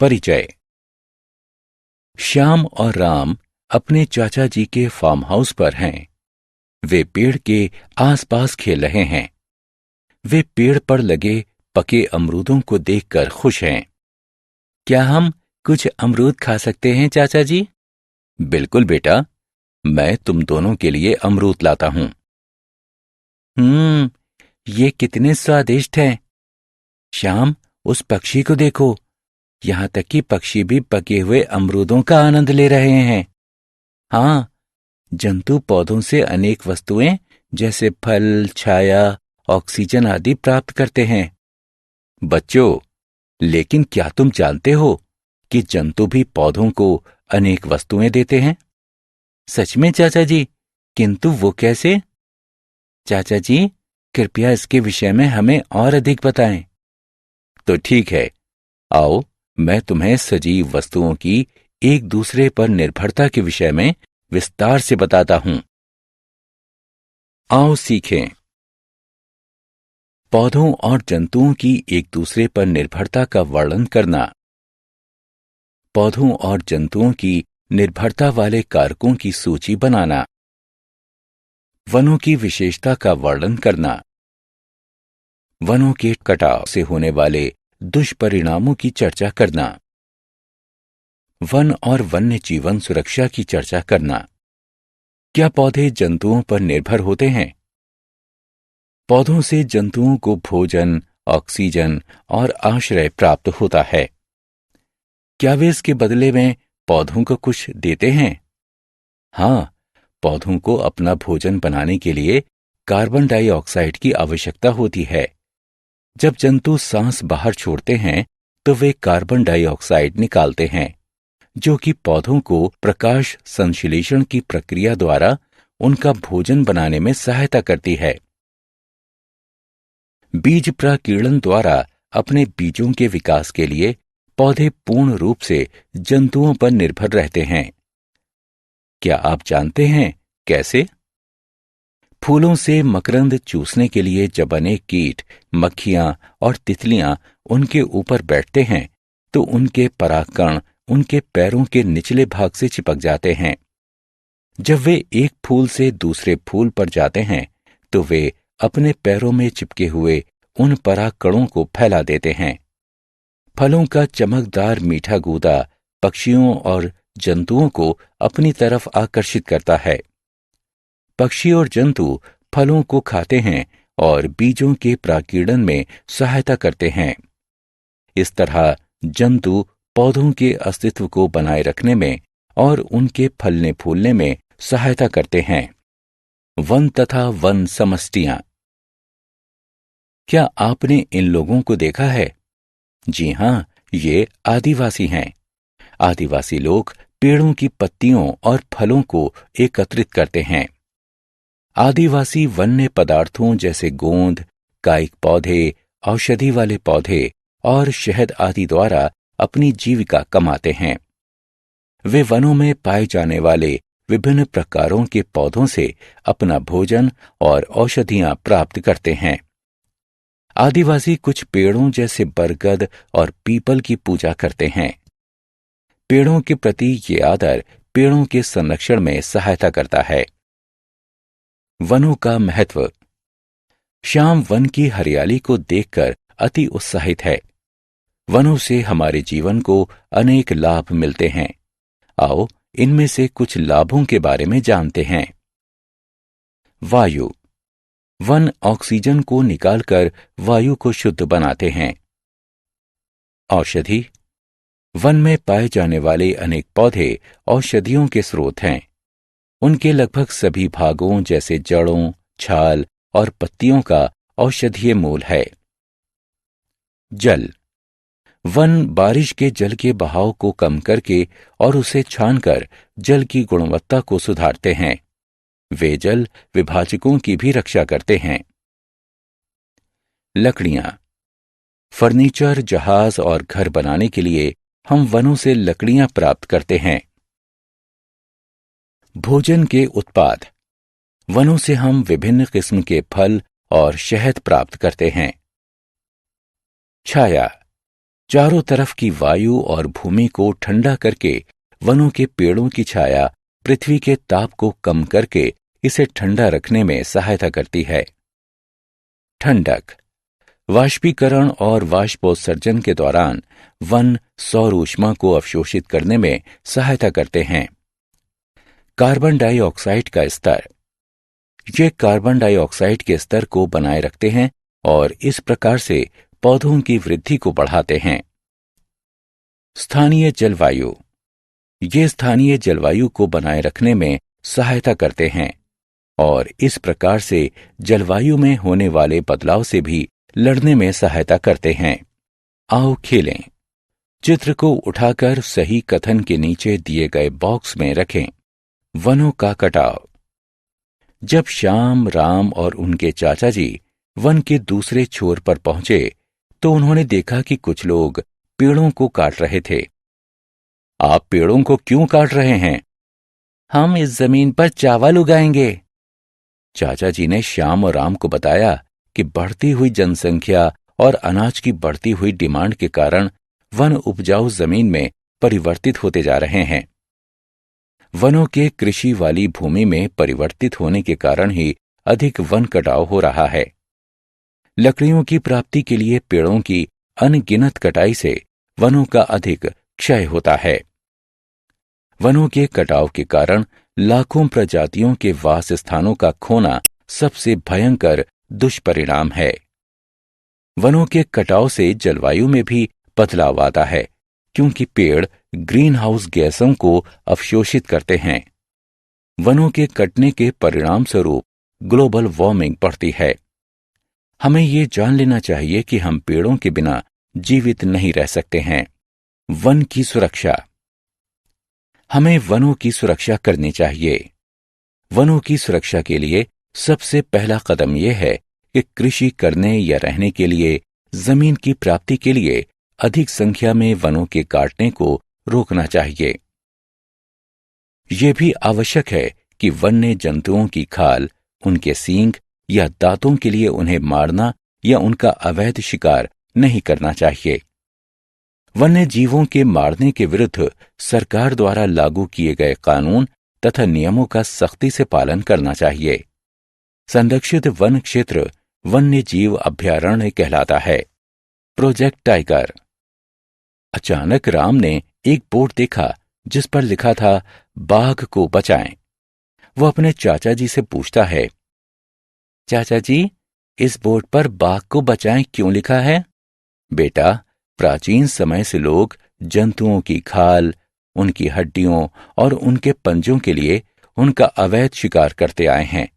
परिचय। श्याम और राम अपने चाचा जी के फार्म हाउस पर हैं। वे पेड़ के आसपास खेल रहे हैं। वे पेड़ पर लगे पके अमरूदों को देखकर खुश हैं। क्या हम कुछ अमरूद खा सकते हैं चाचा जी? बिल्कुल बेटा, मैं तुम दोनों के लिए अमरूद लाता हूं। ये कितने स्वादिष्ट हैं। श्याम, उस पक्षी को देखो। यहां तक कि पक्षी भी पके हुए अमरूदों का आनंद ले रहे हैं। हाँ, जंतु पौधों से अनेक वस्तुएं जैसे फल, छाया, ऑक्सीजन आदि प्राप्त करते हैं। बच्चों, लेकिन क्या तुम जानते हो कि जंतु भी पौधों को अनेक वस्तुएं देते हैं? सच में चाचा जी, किंतु वो कैसे? चाचा जी, कृपया इसके विषय में हमें और अधिक बताएं। तो ठीक है, आओ मैं तुम्हें सजीव वस्तुओं की एक दूसरे पर निर्भरता के विषय में विस्तार से बताता हूं। आओ सीखें। पौधों और जंतुओं की एक दूसरे पर निर्भरता का वर्णन करना। पौधों और जंतुओं की निर्भरता वाले कारकों की सूची बनाना। वनों की विशेषता का वर्णन करना। वनों के कटाव से होने वाले दुष्परिणामों की चर्चा करना। वन और वन्य जीवन सुरक्षा की चर्चा करना। क्या पौधे जंतुओं पर निर्भर होते हैं? पौधों से जंतुओं को भोजन, ऑक्सीजन और आश्रय प्राप्त होता है। क्या वे इसके बदले में पौधों को कुछ देते हैं? हाँ, पौधों को अपना भोजन बनाने के लिए कार्बन डाइऑक्साइड की आवश्यकता होती है। जब जंतु सांस बाहर छोड़ते हैं तो वे कार्बन डाइऑक्साइड निकालते हैं, जो कि पौधों को प्रकाश संश्लेषण की प्रक्रिया द्वारा उनका भोजन बनाने में सहायता करती है। बीज प्रकीर्णन द्वारा अपने बीजों के विकास के लिए पौधे पूर्ण रूप से जंतुओं पर निर्भर रहते हैं। क्या आप जानते हैं कैसे? फूलों से मकरंद चूसने के लिए जब अनेक कीट, मक्खियां और तितलियां उनके ऊपर बैठते हैं तो उनके परागकण उनके पैरों के निचले भाग से चिपक जाते हैं। जब वे एक फूल से दूसरे फूल पर जाते हैं तो वे अपने पैरों में चिपके हुए उन परागकणों को फैला देते हैं। फलों का चमकदार मीठा गूदा पक्षियों और जंतुओं को अपनी तरफ आकर्षित करता है। पक्षी और जंतु फलों को खाते हैं और बीजों के प्रकीर्णन में सहायता करते हैं। इस तरह जंतु पौधों के अस्तित्व को बनाए रखने में और उनके फलने फूलने में सहायता करते हैं। वन तथा वन समष्टियां। क्या आपने इन लोगों को देखा है? जी हां, ये आदिवासी हैं। आदिवासी लोग पेड़ों की पत्तियों और फलों को एकत्रित करते हैं। आदिवासी वन्य पदार्थों जैसे गोंद, कायिक पौधे, औषधि वाले पौधे और शहद आदि द्वारा अपनी जीविका कमाते हैं। वे वनों में पाए जाने वाले विभिन्न प्रकारों के पौधों से अपना भोजन और औषधियां प्राप्त करते हैं। आदिवासी कुछ पेड़ों जैसे बरगद और पीपल की पूजा करते हैं। पेड़ों के प्रति ये आदर पेड़ों के संरक्षण में सहायता करता है। वनों का महत्व। श्याम वन की हरियाली को देखकर अति उत्साहित है। वनों से हमारे जीवन को अनेक लाभ मिलते हैं। आओ इनमें से कुछ लाभों के बारे में जानते हैं। वायु। वन ऑक्सीजन को निकालकर वायु को शुद्ध बनाते हैं। औषधि। वन में पाए जाने वाले अनेक पौधे औषधियों के स्रोत हैं। उनके लगभग सभी भागों जैसे जड़ों, छाल और पत्तियों का औषधीय मूल है। जल। वन बारिश के जल के बहाव को कम करके और उसे छानकर जल की गुणवत्ता को सुधारते हैं। वे जल विभाजकों की भी रक्षा करते हैं। लकड़ियां। फर्नीचर, जहाज और घर बनाने के लिए हम वनों से लकड़ियां प्राप्त करते हैं। भोजन के उत्पाद। वनों से हम विभिन्न किस्म के फल और शहद प्राप्त करते हैं। छाया। चारों तरफ की वायु और भूमि को ठंडा करके वनों के पेड़ों की छाया पृथ्वी के ताप को कम करके इसे ठंडा रखने में सहायता करती है। ठंडक। वाष्पीकरण और वाष्पोत्सर्जन के दौरान वन सौर ऊष्मा को अवशोषित करने में सहायता करते हैं। कार्बन डाइऑक्साइड का स्तर। ये कार्बन डाइऑक्साइड के स्तर को बनाए रखते हैं और इस प्रकार से पौधों की वृद्धि को बढ़ाते हैं। स्थानीय जलवायु। ये स्थानीय जलवायु को बनाए रखने में सहायता करते हैं और इस प्रकार से जलवायु में होने वाले बदलाव से भी लड़ने में सहायता करते हैं। आओ खेलें। चित्र को उठाकर सही कथन के नीचे दिए गए बॉक्स में रखें। वनों का कटाव। जब श्याम, राम और उनके चाचा जी वन के दूसरे छोर पर पहुंचे तो उन्होंने देखा कि कुछ लोग पेड़ों को काट रहे थे। आप पेड़ों को क्यों काट रहे हैं? हम इस जमीन पर चावल उगाएंगे। चाचा जी ने श्याम और राम को बताया कि बढ़ती हुई जनसंख्या और अनाज की बढ़ती हुई डिमांड के कारण वन उपजाऊ जमीन में परिवर्तित होते जा रहे हैं। वनों के कृषि वाली भूमि में परिवर्तित होने के कारण ही अधिक वन कटाव हो रहा है। लकड़ियों की प्राप्ति के लिए पेड़ों की अनगिनत कटाई से वनों का अधिक क्षय होता है। वनों के कटाव के कारण लाखों प्रजातियों के वास स्थानों का खोना सबसे भयंकर दुष्परिणाम है। वनों के कटाव से जलवायु में भी बदलाव आता है क्योंकि पेड़ ग्रीन हाउस गैसों को अवशोषित करते हैं। वनों के कटने के परिणाम स्वरूप ग्लोबल वार्मिंग बढ़ती है। हमें ये जान लेना चाहिए कि हम पेड़ों के बिना जीवित नहीं रह सकते हैं। वन की सुरक्षा। हमें वनों की सुरक्षा करनी चाहिए। वनों की सुरक्षा के लिए सबसे पहला कदम यह है कि कृषि करने या रहने के लिए जमीन की प्राप्ति के लिए अधिक संख्या में वनों के काटने को रोकना चाहिए। यह भी आवश्यक है कि वन्य जंतुओं की खाल, उनके सींग या दांतों के लिए उन्हें मारना या उनका अवैध शिकार नहीं करना चाहिए। वन्य जीवों के मारने के विरुद्ध सरकार द्वारा लागू किए गए कानून तथा नियमों का सख्ती से पालन करना चाहिए। संरक्षित वन क्षेत्र वन्य जीव अभयारण्य कहलाता है। Project tiger. अचानक राम ने एक बोर्ड देखा जिस पर लिखा था बाघ को बचाएं। वो अपने चाचा जी से पूछता है, चाचा जी, इस बोर्ड पर बाघ को बचाएं क्यों लिखा है? बेटा, प्राचीन समय से लोग जंतुओं की खाल, उनकी हड्डियों और उनके पंजों के लिए उनका अवैध शिकार करते आए हैं।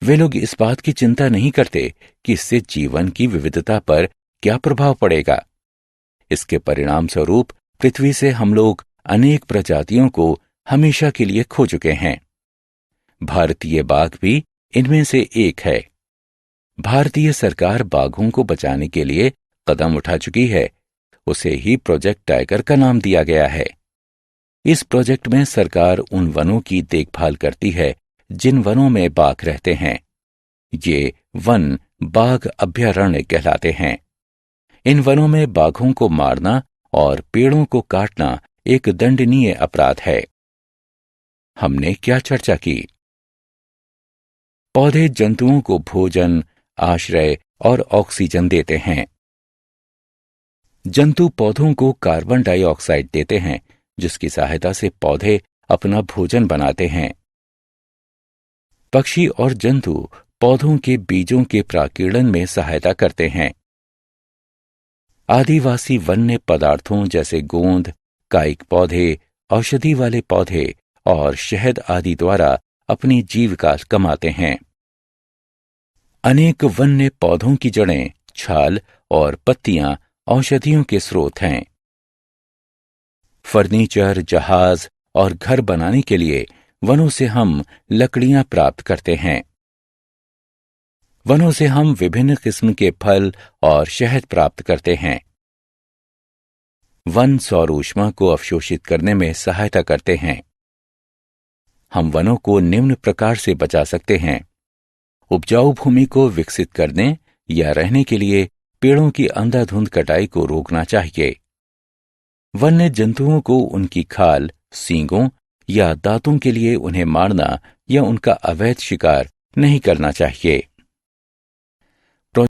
वे लोग इस बात की चिंता नहीं करते कि इससे जीवन की विविधता पर क्या प्रभाव पड़ेगा। इसके परिणाम स्वरूप पृथ्वी से हम लोग अनेक प्रजातियों को हमेशा के लिए खो चुके हैं। भारतीय बाघ भी इनमें से एक है। भारतीय सरकार बाघों को बचाने के लिए कदम उठा चुकी है। उसे ही प्रोजेक्ट टाइगर का नाम दिया गया है। इस प्रोजेक्ट में सरकार उन वनों की देखभाल करती है जिन वनों में बाघ रहते हैं। ये वन बाघ अभयारण्य कहलाते हैं। इन वनों में बाघों को मारना और पेड़ों को काटना एक दंडनीय अपराध है। हमने क्या चर्चा की? पौधे जंतुओं को भोजन, आश्रय और ऑक्सीजन देते हैं। जंतु पौधों को कार्बन डाइऑक्साइड देते हैं जिसकी सहायता से पौधे अपना भोजन बनाते हैं। पक्षी और जंतु पौधों के बीजों के प्राकीर्णन में सहायता करते हैं। आदिवासी वन्य पदार्थों जैसे गोंद, कायिक पौधे, औषधि वाले पौधे और शहद आदि द्वारा अपनी जीविका कमाते हैं। अनेक वन्य पौधों की जड़ें, छाल और पत्तियां औषधियों के स्रोत हैं। फर्नीचर, जहाज और घर बनाने के लिए वनों से हम लकड़ियां प्राप्त करते हैं। वनों से हम विभिन्न किस्म के फल और शहद प्राप्त करते हैं। वन सौर ऊष्मा को अवशोषित करने में सहायता करते हैं। हम वनों को निम्न प्रकार से बचा सकते हैं। उपजाऊ भूमि को विकसित करने या रहने के लिए पेड़ों की अंधाधुंध कटाई को रोकना चाहिए। वन्य जंतुओं को उनकी खाल, सींगों या दांतों के लिए उन्हें मारना या उनका अवैध शिकार नहीं करना चाहिए।